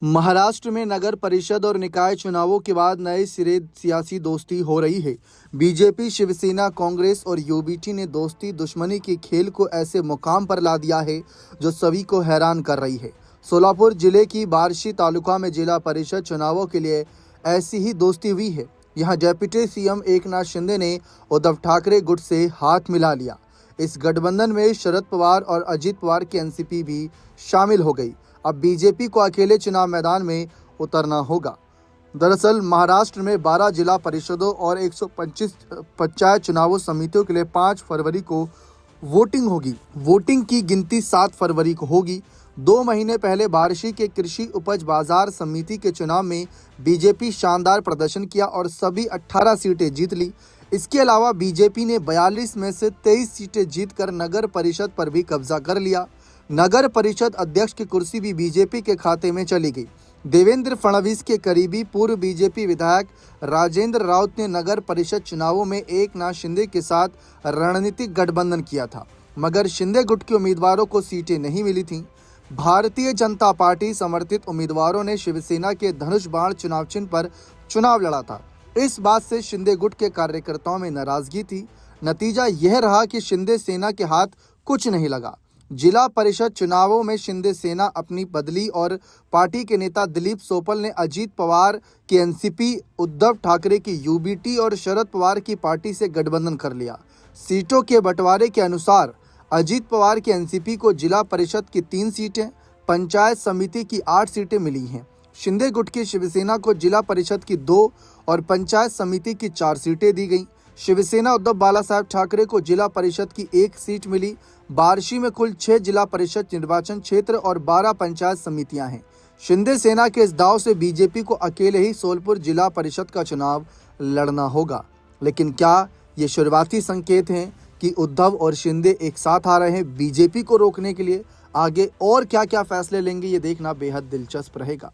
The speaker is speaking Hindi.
महाराष्ट्र में नगर परिषद और निकाय चुनावों के बाद नए सिरे सियासी दोस्ती हो रही है। बीजेपी, शिवसेना, कांग्रेस और यूबीटी ने दोस्ती दुश्मनी के खेल को ऐसे मुकाम पर ला दिया है जो सभी को हैरान कर रही है। सोलापुर जिले की बार्शी तालुका में जिला परिषद चुनावों के लिए ऐसी ही दोस्ती हुई है। यहाँ डेप्यूटी सीएम एकनाथ शिंदे ने उद्धव ठाकरे गुट से हाथ मिला लिया। इस गठबंधन में शरद पवार और अजित पवार की एनसीपी भी शामिल हो गई। अब बीजेपी को अकेले चुनाव मैदान में उतरना होगा। दरअसल महाराष्ट्र में 12 जिला परिषदों और 125 पंचायत चुनावों समितियों के लिए 5 फरवरी को वोटिंग होगी। वोटिंग की गिनती 7 फरवरी को होगी। 2 महीने पहले बार्शी के कृषि उपज बाजार समिति के चुनाव में बीजेपी शानदार प्रदर्शन किया और सभी 18 सीटें जीत ली। इसके अलावा बीजेपी ने 42 में से 23 सीटें जीतकर नगर परिषद पर भी कब्जा कर लिया। नगर परिषद अध्यक्ष की कुर्सी भी बीजेपी के खाते में चली गई। देवेंद्र फडणवीस के करीबी पूर्व बीजेपी विधायक राजेंद्र राउत ने नगर परिषद चुनावों में एकनाथ शिंदे के साथ रणनीतिक गठबंधन किया था, मगर शिंदे गुट के उम्मीदवारों को सीटें नहीं मिली थीं। भारतीय जनता पार्टी समर्थित उम्मीदवारों ने शिवसेना के धनुष बाण चुनाव चिन्ह पर चुनाव लड़ा था। इस बात से शिंदे गुट के कार्यकर्ताओं में नाराजगी थी। नतीजा यह रहा कि शिंदे सेना के हाथ कुछ नहीं लगा। जिला परिषद चुनावों में शिंदे सेना अपनी बदली और पार्टी के नेता दिलीप सोपल ने अजित पवार की एनसीपी, उद्धव ठाकरे की यूबीटी और शरद पवार की पार्टी से गठबंधन कर लिया। सीटों के बंटवारे के अनुसार अजित पवार की एनसीपी को जिला परिषद की 3 सीटें, पंचायत समिति की 8 सीटें मिली हैं। शिंदे गुट की शिवसेना को जिला परिषद की 2 और पंचायत समिति की 4 सीटें दी गईं। शिवसेना उद्धव बालासाहेब ठाकरे को जिला परिषद की 1 सीट मिली। बार्शी में कुल 6 जिला परिषद निर्वाचन क्षेत्र और 12 पंचायत समितियां हैं। शिंदे सेना के इस दांव से बीजेपी को अकेले ही सोलपुर जिला परिषद का चुनाव लड़ना होगा। लेकिन क्या ये शुरुआती संकेत हैं कि उद्धव और शिंदे एक साथ आ रहे हैं बीजेपी को रोकने के लिए? आगे और क्या क्या फैसले लेंगे, ये देखना बेहद दिलचस्प रहेगा।